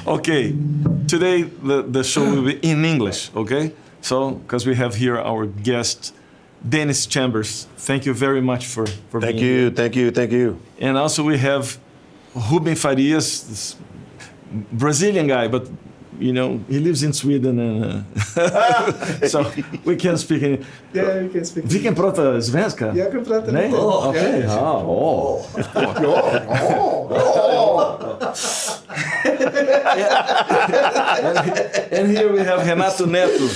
Okay, today the show will be in English, okay? So, because we have here our guest, Dennis Chambers. Thank you very much for being here. Thank you. And also we have Rubem Farias, this Brazilian guy, but you know, he lives in Sweden and so we can speak in... Yeah, we can speak. Vi kan prata svenska? Jag kan prata Nej? lite. Okej. And here we have Renato Neto,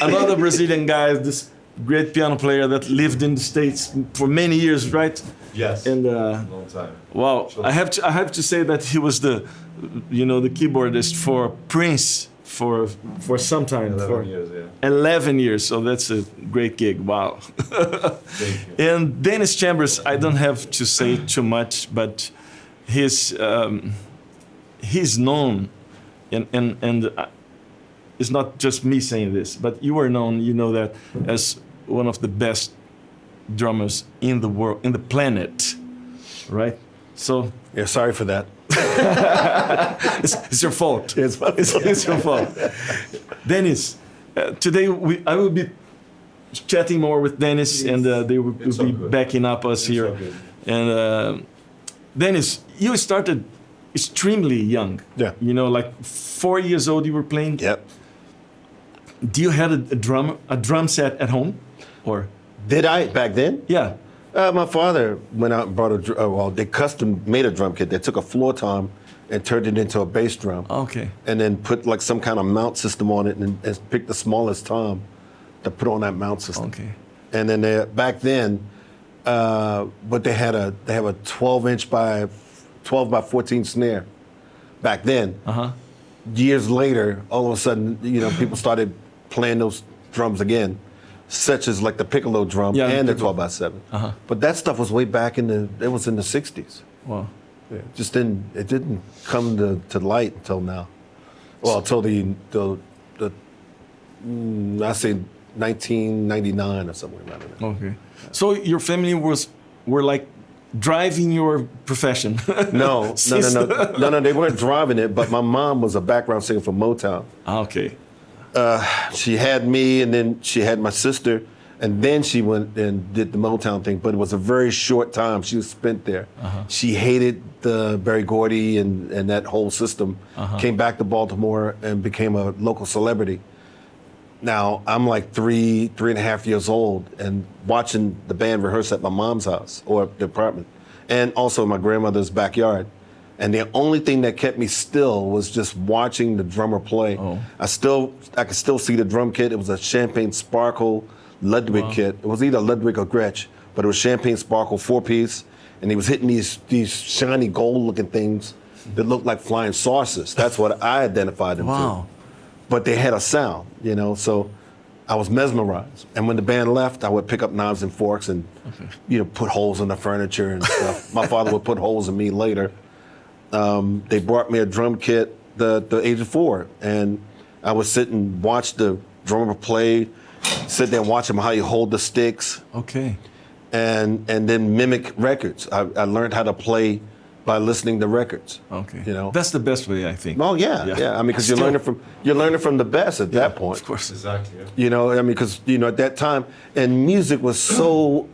another Brazilian guy, this great piano player that lived in the States for many years, right? Yes. And long time. wow, I have to say that he was the keyboardist for Prince for some time. 11 years, yeah. 11 years, so that's a great gig. Wow. Thank you. And Dennis Chambers, I don't have to say too much, but he's known, and it's not just me saying this, but you are known, you know that, as one of the best drummers in the world, in the planet, right? So Yeah, sorry for that. it's your fault. It's my fault. It's your fault. Dennis, today I will be chatting more with Dennis, and they will be backing up us here. all good. And Dennis, you started extremely young. Yeah. You know, like 4 years old, you were playing. Yep. Do you had a drum set at home, or? Did I back then? Yeah. My father went out and brought they custom made a drum kit. They took a floor tom and turned it into a bass drum. Okay. And then put like some kind of mount system on it and picked the smallest tom to put on that mount system. Okay. And then back then, but they have a 12 by 14 snare. Back then. Years later, all of a sudden, people started playing those drums again, such as like the piccolo drum and the 12 by 7. But that stuff was way back in the 60s. Wow. Yeah. It didn't come to light until now. Well, until I say 1999 or somewhere around there. Okay. So your family were like driving your profession? No, they weren't driving it, but my mom was a background singer for Motown. Okay. She had me, and then she had my sister, and then she went and did the Motown thing, but it was a very short time she was spent there. She hated the Berry Gordy and that whole system, came back to Baltimore and became a local celebrity. Now, I'm like 3.5 years old and watching the band rehearse at my mom's house or the apartment, and also in my grandmother's backyard. And the only thing that kept me still was just watching the drummer play. Oh. I could still see the drum kit. It was a Champagne Sparkle Ludwig kit. It was either Ludwig or Gretsch, but it was Champagne Sparkle 4-piece, and he was hitting these shiny gold-looking things that looked like flying saucers. That's what I identified them to. But they had a sound, so I was mesmerized. And when the band left, I would pick up knives and forks and, put holes in the furniture and stuff. My father would put holes in me later. They brought me a drum kit the age of 4, and I would sit and watch the drummer play, sit there and watch him how you hold the sticks. Okay. And then mimic records. I learned how to play by listening to records. Okay. That's the best way, I think. Oh yeah. I mean, because you're learning from the best at that point. Of course. Exactly. Yeah. I mean, because at that time, and music was so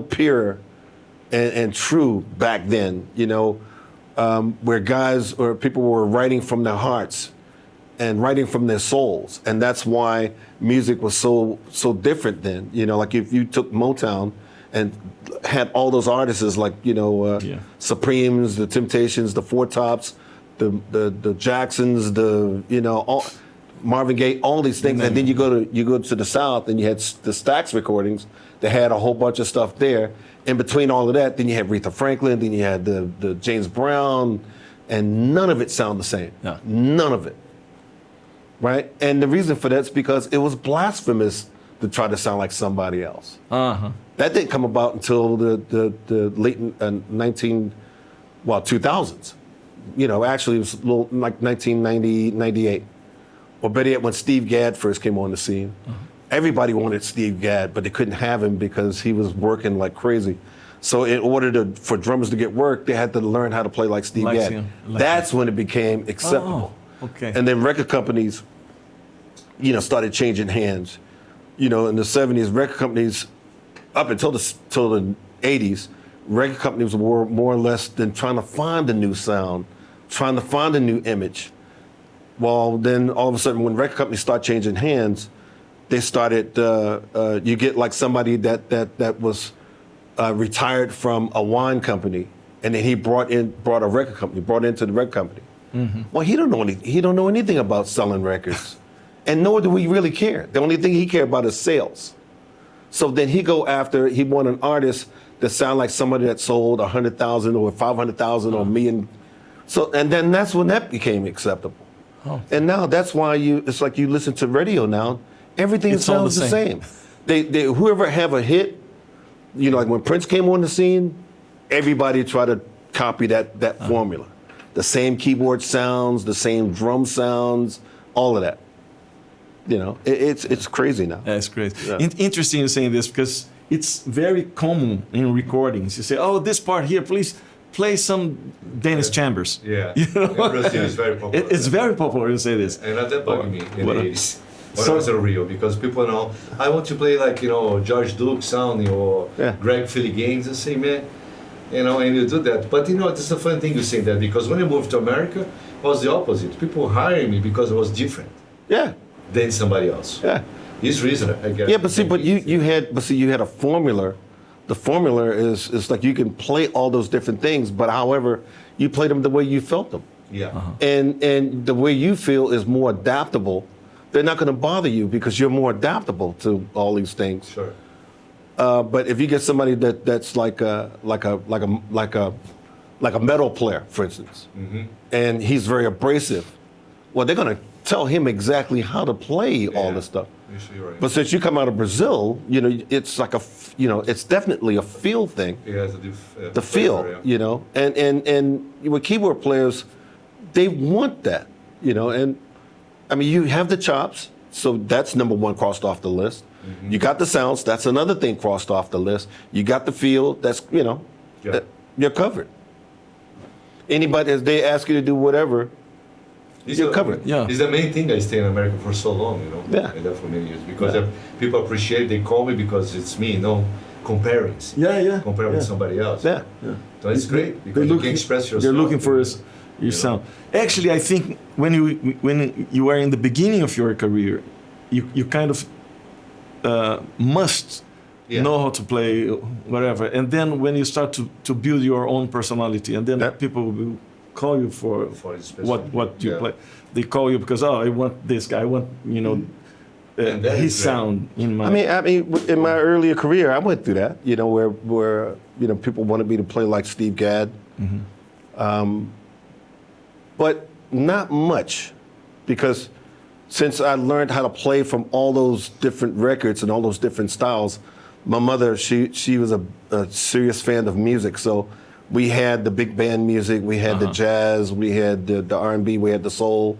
pure and true back then. Where guys or people were writing from their hearts and writing from their souls, and that's why music was so different then. Like if you took Motown and had all those artists like Supremes, the Temptations, the Four Tops, the Jacksons, all Marvin Gaye, all these things, and then you go to the South and you had the Stax recordings that had a whole bunch of stuff there. In between all of that, then you had Aretha Franklin, then you had the James Brown, and none of it sounded the same. Yeah. None of it. Right? And the reason for that is because it was blasphemous to try to sound like somebody else. That didn't come about until the late 2000s. Actually it was a little like 1990, 98. Or better yet, when Steve Gadd first came on the scene. Everybody wanted Steve Gadd, but they couldn't have him because he was working like crazy. So in order for drummers to get work, they had to learn how to play like Steve Gadd. That's when it became acceptable. Okay. And then record companies, started changing hands. In the 70s, record companies, up until the 80s, record companies were more or less than trying to find a new sound, trying to find a new image. Well, then all of a sudden, when record companies start changing hands, they started. You get like somebody that was retired from a wine company, and then he brought a record company, brought into the record company. Well, he don't know anything about selling records, and nor do we really care. The only thing he cared about is sales. So then he want an artist that sound like somebody that sold 100,000 or 500,000 or a million. So and then that's when that became acceptable. And now that's why it's like you listen to radio now. Everything sounds the same. They whoever have a hit, like when Prince came on the scene, everybody tried to copy that formula. The same keyboard sounds, the same drum sounds, all of that. It's crazy now. That's crazy. Yeah. Interesting you saying this because it's very common in recordings. You say, "Oh, this part here, please play some Dennis Chambers." Yeah. In Brazil, it's very popular. It's very popular to say this. And that bugged me in the 80s. When So- I was in Rio, because people know, I want to play like, George Duke sounding or Greg Philly Gaines and say, man, and you do that. But, it's a fun thing you say that because when I moved to America, it was the opposite. People hired me because I was different Yeah. than somebody else. Yeah. It's reason, I guess. Yeah, you had a formula. The formula is like you can play all those different things, but however, you play them the way you felt them. Yeah. And the way you feel is more adaptable. They're not going to bother you because you're more adaptable to all these things. Sure. But if you get somebody that's like a metal player, for instance, and he's very abrasive, well, they're going to tell him exactly how to play all this stuff. You're right. But since you come out of Brazil, it's like it's definitely a feel thing. It has The feel, flavor, yeah. and with keyboard players, they want that, and I mean, you have the chops, so that's number one crossed off the list. You got the sounds, that's another thing crossed off the list. You got the feel, that's, you're covered. Anybody, if they ask you to do whatever, you're covered. Yeah. It's the main thing I stay in America for so long, Yeah. And that for many years. Because people appreciate, they call me because it's me, comparing. Compare with somebody else. Yeah. So it's great because you can express yourself. They're looking for your sound. Actually, I think when you are in the beginning of your career, you kind of must know how to play whatever, and then when you start to build your own personality, and then people will call you for what you play. They call you because I want this guy, I want his sound in my. I mean, in my earlier career, I went through that. Where people wanted me to play like Steve Gadd, but not much, because since I learned how to play from all those different records and all those different styles, my mother, she was a serious fan of music. So we had the big band music, we had the jazz, we had the R&B, we had the soul.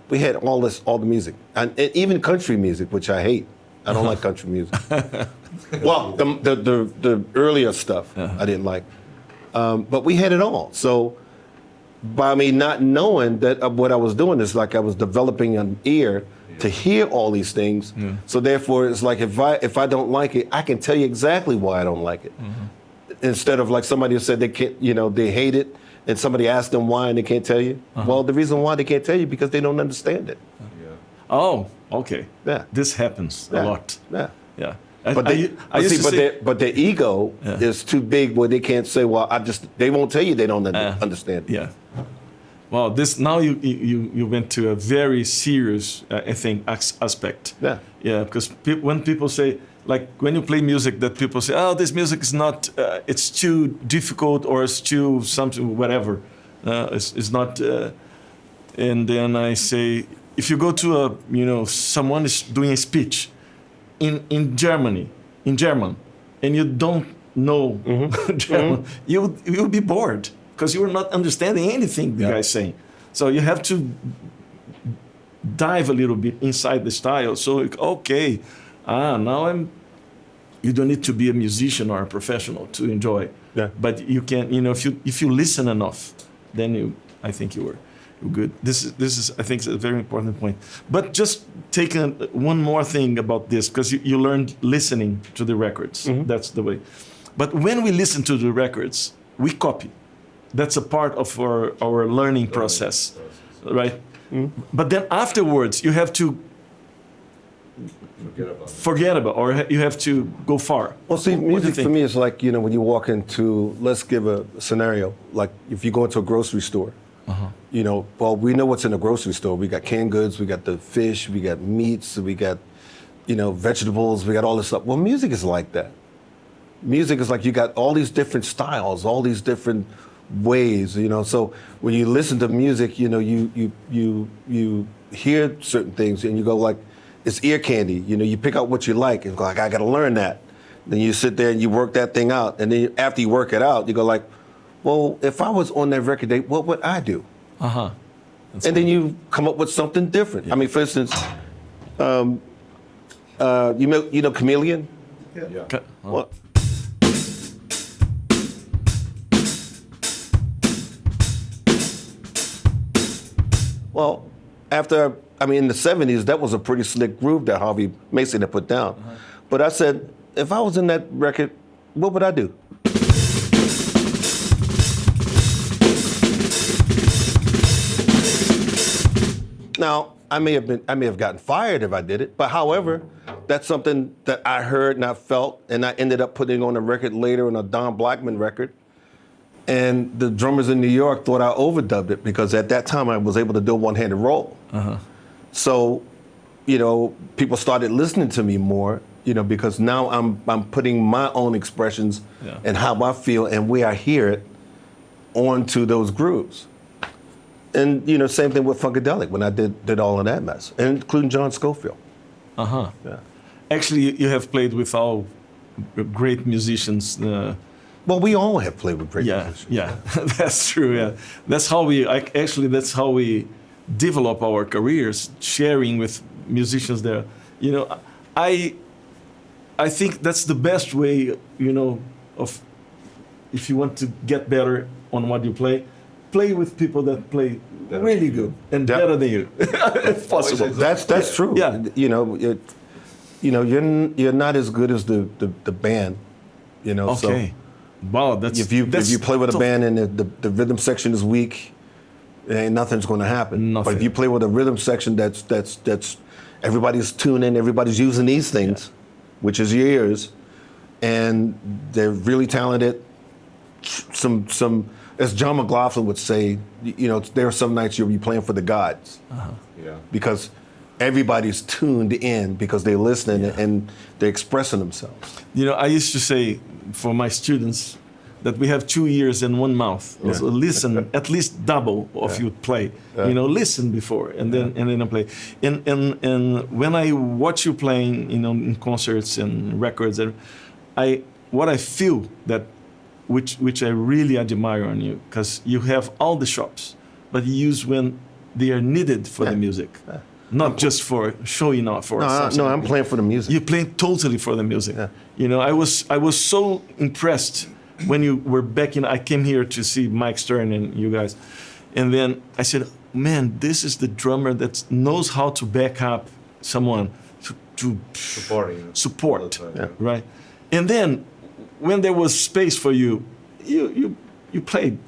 We had all the music, and even country music, which I hate. I don't like country music. Well, the earlier stuff I didn't like, but we had it all. So by me not knowing that what I was doing is like I was developing an ear to hear all these things. So therefore, it's like if I don't like it, I can tell you exactly why I don't like it. Instead of like somebody who said they can't, they hate it, and somebody asked them why and they can't tell you. Well, the reason why they can't tell you because they don't understand it. Oh, okay. Yeah. This happens a lot. Yeah. Yeah. But their ego is too big where they can't say, well, they won't tell you they don't understand. Yeah. Well, now you went to a very serious, I think, aspect. Yeah. Yeah, because when people say, like when you play music, that people say, oh, this music is not, it's too difficult or it's too something, whatever. It's not, and then I say, if you go to someone is doing a speech in German, and you don't know German, you'll be bored because you are not understanding anything the guy's saying. So you have to dive a little bit inside the style. So now you don't need to be a musician or a professional to enjoy. Yeah. But you can, if you listen enough, then I think you're good. This is I think, a very important point. But just take one more thing about this, because you learned listening to the records. That's the way. But when we listen to the records, we copy. That's a part of our learning process, right? But then afterwards, you have to forget about, or you have to go far. Well, see, music for me is like, when you walk into, let's give a scenario, like if you go into a grocery store, well, we know what's in a grocery store. We got canned goods, we got the fish, we got meats, we got, vegetables, we got all this stuff. Well, music is like that. Music is like you got all these different styles, all these different ways, So when you listen to music, you hear certain things and you go like, it's ear candy. You pick out what you like and go like, I got to learn that. Then you sit there and you work that thing out. And then after you work it out, you go like, well, if I was on that record date, what would I do? And then you come up with something different. Yeah. I mean, for instance, you know Chameleon? Yeah. Well, after, in the 70s, that was a pretty slick groove that Harvey Mason had put down. But I said, if I was in that record, what would I do? Now, I may have gotten fired if I did it, but however, that's something that I heard and I felt, and I ended up putting on a record later, on a Don Blackman record. And the drummers in New York thought I overdubbed it because at that time I was able to do a one-handed roll. So, people started listening to me more, because now I'm putting my own expressions and how I feel and where I hear it onto those grooves. And, same thing with Funkadelic when I did all of that mess, including John Scofield. Yeah. Actually, you have played with all great musicians. Well, we all have played with great musicians. Yeah, that's true. Yeah, that's how we develop our careers, sharing with musicians there. You know, I think that's the best way, you know, of if you want to get better on what you play with people that play really good and better than you, if possible. That's true. Yeah. You know, you're not as good as the band. You know. Okay. So wow, that's if you play with a tough. band and the rhythm section is weak, ain't nothing's going to happen. Nothing. But if you play with a rhythm section that's everybody's tuning, everybody's using these things, which is your ears, and they're really talented. Some as John McLaughlin would say, you know, there are some nights you'll be playing for the gods, because everybody's tuned in because they're listening and they're expressing themselves. You know, I used to say for my students that we have 2 ears and one mouth. Yeah. So listen, at least double of you play. You know, listen before and then I play. And when I watch you playing, you know, in concerts and records, and what I feel that which I really admire on you, because you have all the chops, but you use when they are needed for the music. Not just for showing off or something. No, I'm playing for the music. You play totally for the music. Yeah. You know, I was so impressed when you were back in. I came here to see Mike Stern and you guys, and then I said, "Man, this is the drummer that knows how to back up someone to support, right?" And then when there was space for you, you played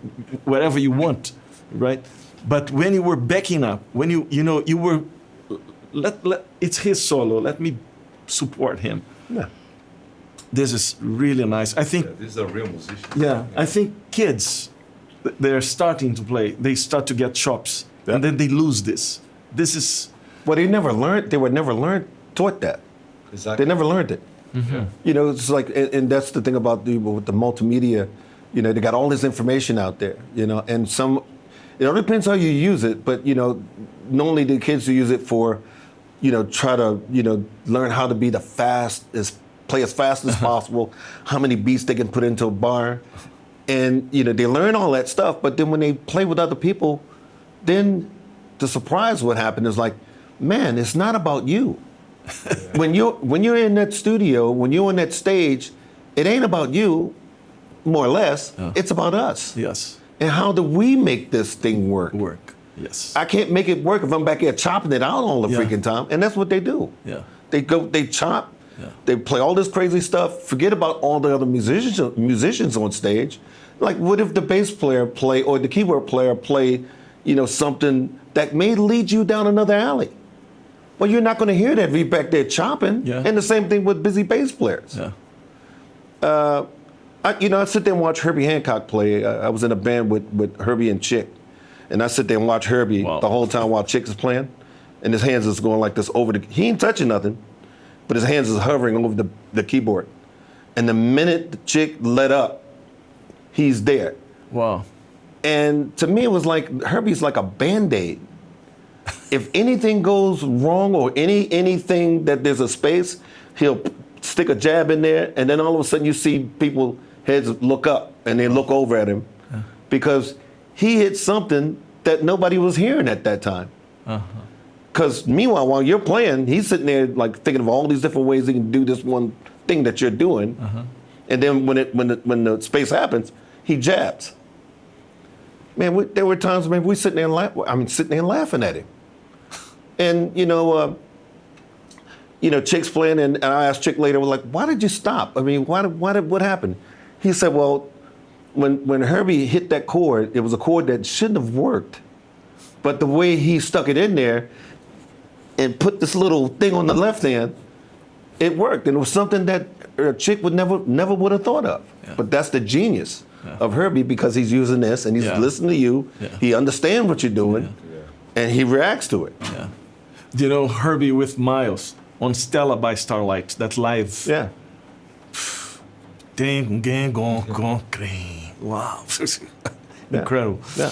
whatever you want, right? But when you were backing up, when you were it's his solo. Let me support him. Yeah. This is really nice. I think. This is a real musician. Yeah, I think kids, they're starting to play. They start to get chops, and then they lose this. This is. Well, they never learned. They were never taught that. Exactly. They never learned it. Mm-hmm. You know, it's like, and that's the thing about with the multimedia. You know, they got all this information out there. You know, and it all depends how you use it. But you know, normally the kids who use it for, you know, try to, you know, learn how to be play as fast as possible, how many beats they can put into a bar. And, you know, they learn all that stuff, but then when they play with other people, then the surprise what happened is like, man, it's not about you. When you're in that studio, when you're on that stage, it ain't about you, more or less, it's about us. Yes. And how do we make this thing work? Yes. I can't make it work if I'm back here chopping it out all the Yeah. freaking time. And that's what they do. Yeah. They chop, they play all this crazy stuff, forget about all the other musicians on stage. Like, what if the bass player play or the keyboard player play, you know, something that may lead you down another alley? Well, you're not going to hear that if you're back there chopping. Yeah. And the same thing with busy bass players. Yeah. I sit there and watch Herbie Hancock play. I was in a band with Herbie and Chick. And I sit there and watch Herbie the whole time while Chick is playing. And his hands is going like this he ain't touching nothing, but his hands is hovering over the keyboard. And the minute the Chick let up, he's there. Wow. And to me, it was like Herbie's like a Band-Aid. If anything goes wrong or anything that there's a space, he'll stick a jab in there, and then all of a sudden you see people heads look up and they look over at him because he hit something that nobody was hearing at that time. Because meanwhile, while you're playing, he's sitting there like thinking of all these different ways he can do this one thing that you're doing, and then when the space happens, he jabs. Man, there were times, man, we sitting there laughing at him. And, Chick's playing, and I asked Chick later, like, why did you stop? I mean, what happened? He said, well, when Herbie hit that chord, it was a chord that shouldn't have worked. But the way he stuck it in there and put this little thing on the left hand, it worked. And it was something that Chick would never would have thought of. Yeah. But that's the genius of Herbie, because he's using this and he's listening to you. Yeah. He understands what you're doing, and he reacts to it. Yeah. You know, Herbie with Miles on Stella by Starlight, that live. Yeah. Wow. Incredible. Yeah.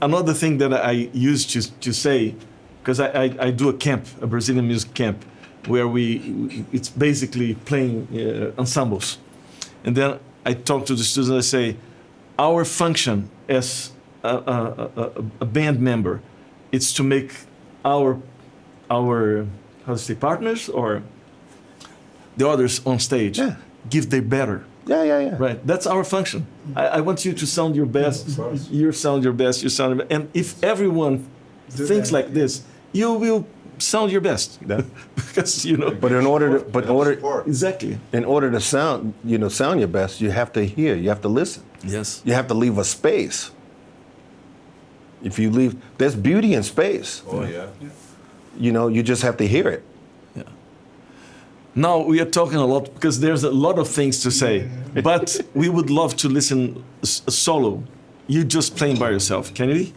Another thing that I used to say, because I do a camp, a Brazilian music camp, where it's basically playing ensembles. And then I talk to the students and I say, our function as a band member it's to make our how to say, partners or the others on stage give their better. Yeah. Right, that's our function. I want you to sound your best. You sound your best. You sound, and if everyone thinks like this, you will sound your best. Yeah. Because But in order, exactly. In order to sound your best, you have to hear. You have to listen. Yes. You have to leave a space. If you leave, there's beauty in space. Oh yeah. You just have to hear it. Yeah. Now we are talking a lot because there's a lot of things to say, but we would love to listen solo. You just playing by yourself, can we?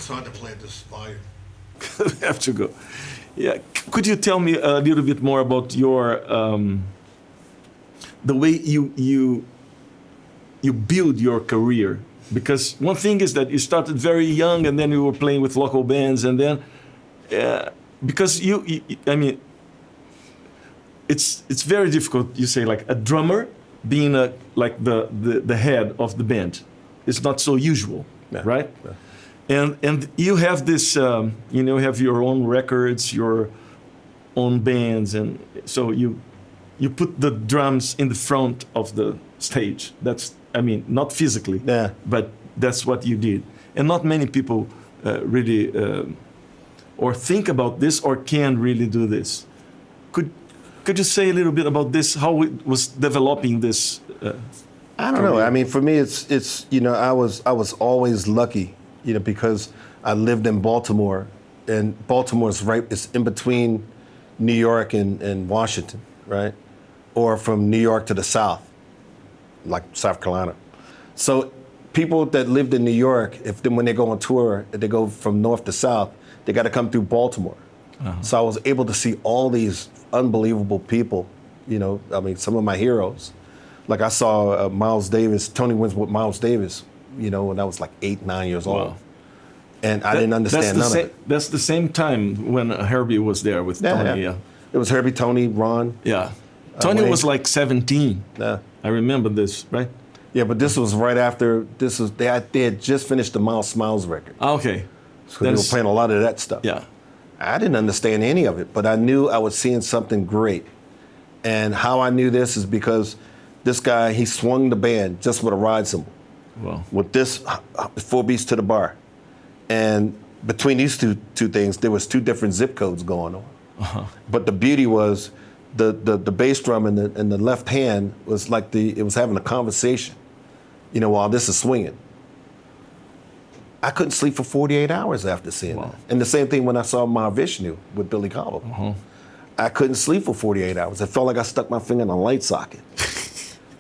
Hard to play at this volume. Have to go. Yeah. Could you tell me a little bit more about your the way you build your career? Because one thing is that you started very young, and then you were playing with local bands, and then because I mean, it's very difficult. You say like a drummer being like the head of the band. It's not so usual, right? Yeah. And you have this, you have your own records, your own bands, and so you put the drums in the front of the stage. That's, I mean, not physically, but that's what you did. And not many people really or think about this or can really do this. Could you say a little bit about this? How it was developing this? I don't know. I mean, for me, it's I was always lucky. Because I lived in Baltimore, and Baltimore's it's in between New York and Washington, right? Or from New York to the south, like South Carolina. So people that lived in New York, when they go on tour, if they go from north to south, they got to come through Baltimore. Uh-huh. So I was able to see all these unbelievable people, I mean, some of my heroes. Like I saw Miles Davis, Tony wins with Miles Davis, when I was like 8, 9 years old. And I didn't understand none of it. That's the same time when Herbie was there with Tony. Yeah. It was Herbie, Tony, Ron. Yeah. Tony was like 17. Yeah. I remember this, right? Yeah, but this was right after, they had just finished the Miles Smiles record. Okay. So they were playing a lot of that stuff. Yeah. I didn't understand any of it, but I knew I was seeing something great. And how I knew this is because this guy, he swung the band just with a ride cymbal. Wow. With this 4 beats to the bar. And between these two things, there was 2 different zip codes going on. Uh-huh. But the beauty was the bass drum in the left hand was like it was having a conversation, while this is swinging. I couldn't sleep for 48 hours after seeing that. And the same thing when I saw Mahavishnu with Billy Cobham. Uh-huh. I couldn't sleep for 48 hours. It felt like I stuck my finger in a light socket.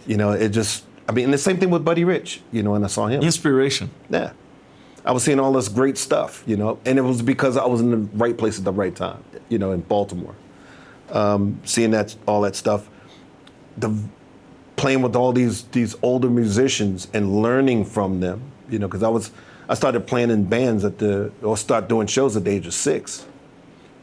It just, I mean, and the same thing with Buddy Rich, and I saw him. Inspiration. Yeah. I was seeing all this great stuff, and it was because I was in the right place at the right time, in Baltimore. Seeing all that stuff, playing with all these older musicians and learning from them, because I started playing in bands or start doing shows at the age of 6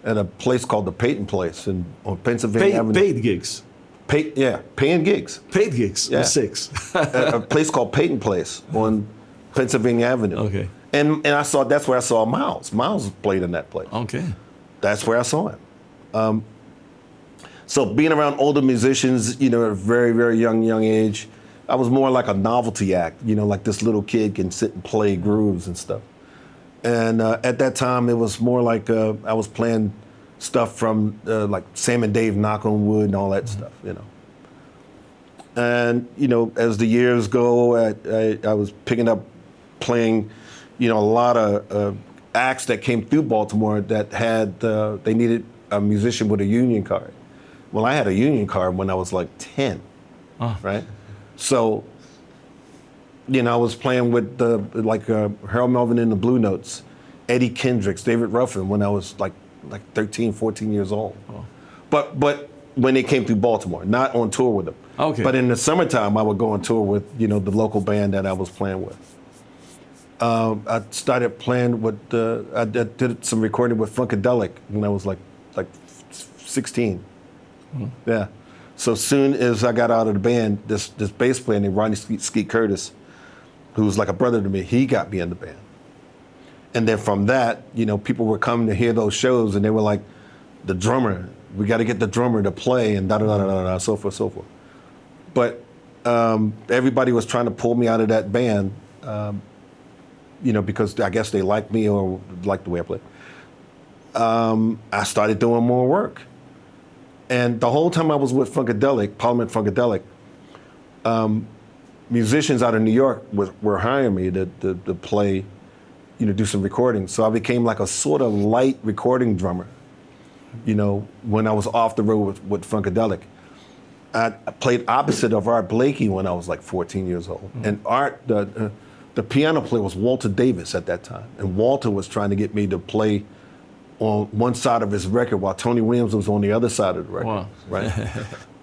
at a place called the Peyton Place on Pennsylvania Avenue. Paid gigs. Paying gigs. Paid gigs. Yeah. 6. a place called Peyton Place on Pennsylvania Avenue. Okay. And that's where I saw Miles. Miles played in that place. Okay. That's where I saw him. So being around older musicians, you know, at a very, very young age, I was more like a novelty act, you know, like this little kid can sit and play grooves and stuff. And at that time, it was more like I was playing stuff from like Sam and Dave Knock on Wood and all that stuff, you know. And, you know, as the years go, I was picking up playing, you know, a lot of acts that came through Baltimore that had, they needed a musician with a union card. Well, I had a union card when I was like 10, right? So, you know, I was playing with Harold Melvin and the Blue Notes, Eddie Kendricks, David Ruffin when I was like 13, 14 years old. Oh. But when they came through Baltimore, not on tour with them. Okay. But in the summertime, I would go on tour with, you know, the local band that I was playing with. I started playing with, I did some recording with Funkadelic when I was like 16. Mm. Yeah. So soon as I got out of the band, this bass player named Ronnie Skeet Curtis, who was like a brother to me, he got me in the band. And then from that, you know, people were coming to hear those shows and they were like, the drummer, we got to get the drummer to play and da-da-da-da-da, so forth, so forth. But everybody was trying to pull me out of that band, you know, because I guess they liked me or liked the way I played. I started doing more work. And the whole time I was with Funkadelic, Parliament Funkadelic, musicians out of New York were hiring me to play, you know, do some recordings. So I became like a sort of light recording drummer, you know, when I was off the road with Funkadelic. I played opposite of Art Blakey when I was like 14 years old. Mm-hmm. And Art, the piano player was Walter Davis at that time. And Walter was trying to get me to play on one side of his record while Tony Williams was on the other side of the record. Wow. Right?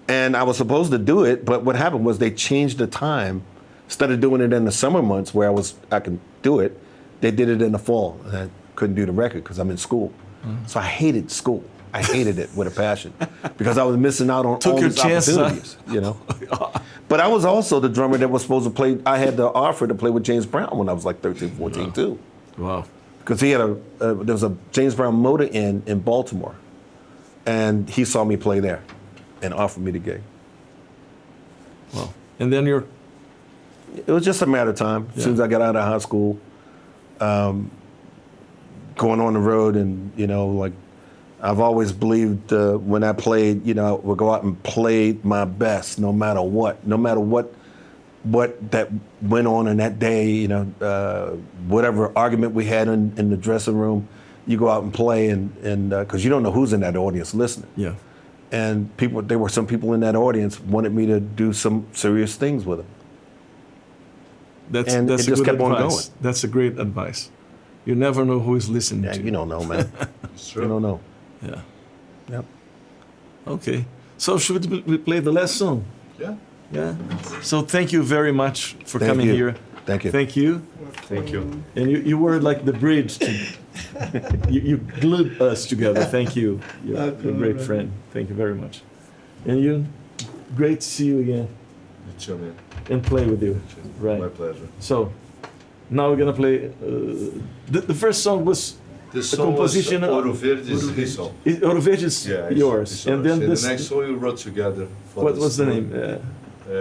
And I was supposed to do it, but what happened was they changed the time. Instead of doing it in the summer months where I can do it, they did it in the fall. And I couldn't do the record because I'm in school. Mm-hmm. So I hated school. I hated it with a passion because I was missing out on all these opportunities, you know. But I was also the drummer that was supposed to play. I had the offer to play with James Brown when I was like 13, 14 too. Wow. Because he had there was a James Brown Motor Inn in Baltimore, and he saw me play there, and offered me the gig. Wow! And then it was just a matter of time. As soon as I got out of high school, going on the road, and you know, like I've always believed when I played, you know, I would go out and play my best, no matter what that went on in that day, you know, whatever argument we had in the dressing room, you go out and play, and because you don't know who's in that audience listening. Yeah. And there were some people in that audience wanted me to do some serious things with them. That's it a just good kept advice. on going. That's a great advice. You never know who is listening to you. You don't know, man. It's true. You don't know. Yeah. Yep. Okay. So should we play the last song? Yeah. Yeah. So thank you very much for coming here. Thank you. Thank you. Thank you. And you were like the bridge. You glued us together. Thank you. You're a great friend. Thank you very much. And you, great to see you again. You too, man. And play with you. Right. My pleasure. So now we're gonna play. The first song was This the song composition was of Ouro Verde's his song. Ouro Verde's yours. And then the next song we wrote together. What's the name?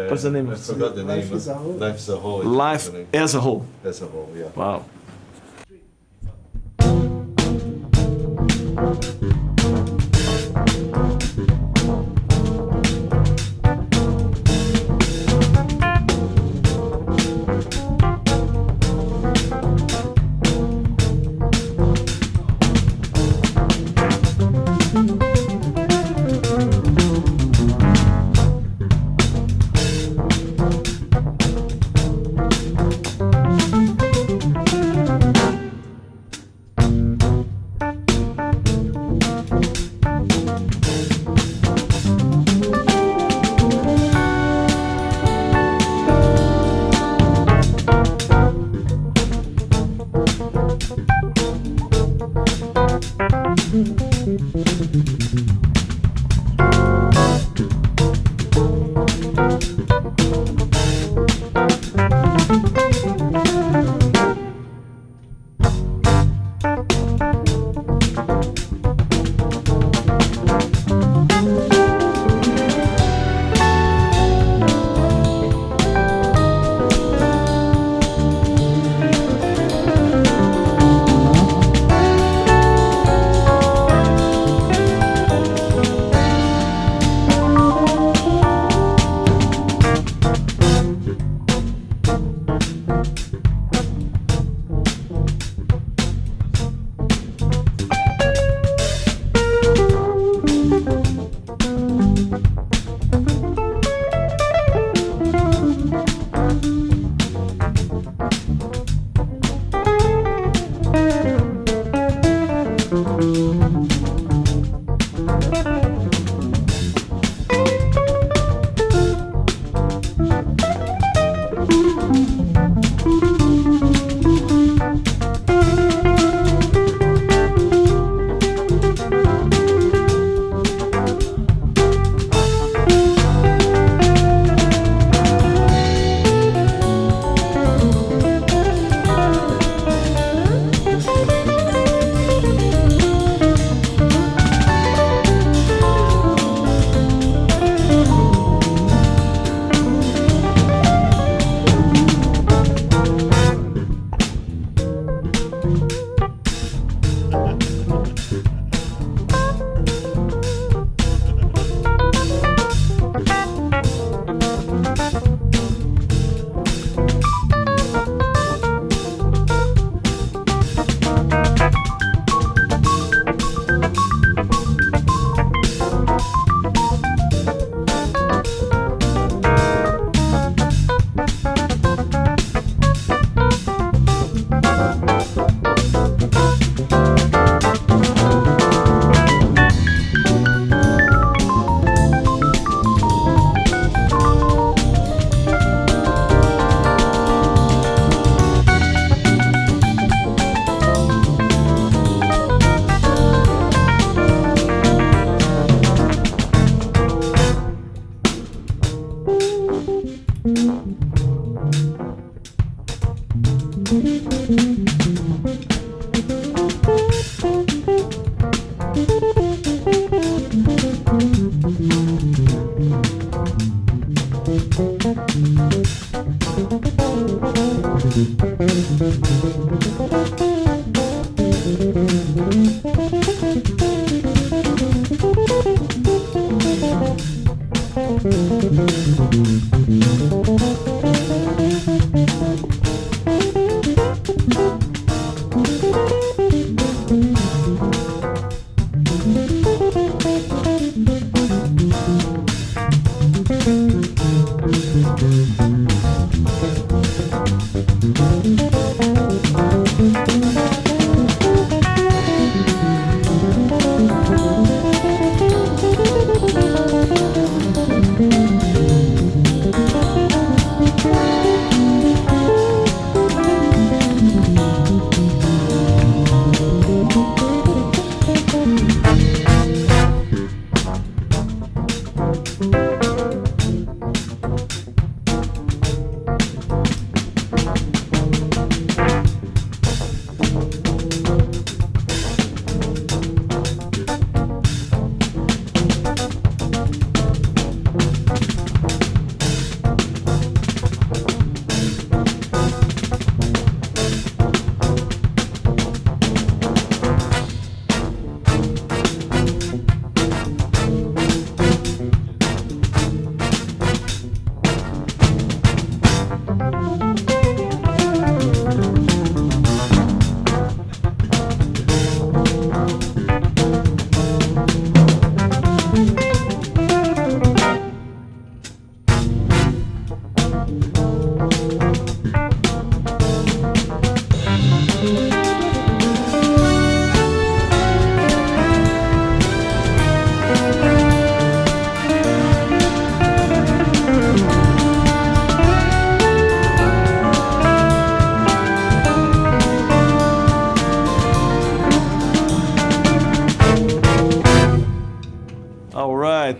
What's the name? I forgot the name. Life is a Whole. Life is a Whole. Life as a Whole. As a whole, yeah. Wow.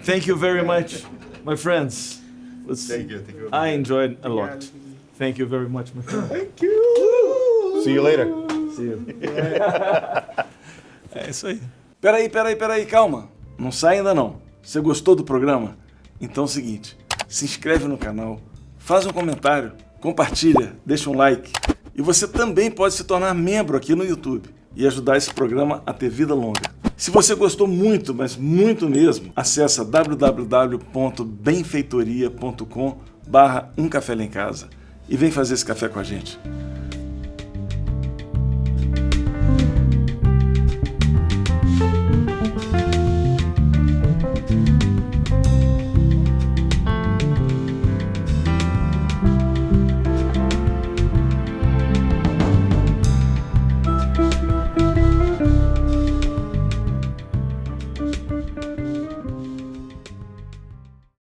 Thank you very much, my friends. Thank you. I enjoyed a lot. Thank you very much, my friend. Thank you. See you later. See you. É isso aí. Peraí, calma. Não sai ainda não. Você gostou do programa? Então é o seguinte, se inscreve no canal, faz um comentário, compartilha, deixa um like. E você também pode se tornar membro aqui no YouTube e ajudar esse programa a ter vida longa. Se você gostou muito, mas muito mesmo, acessa www.benfeitoria.com/café lá em casa e vem fazer esse café com a gente.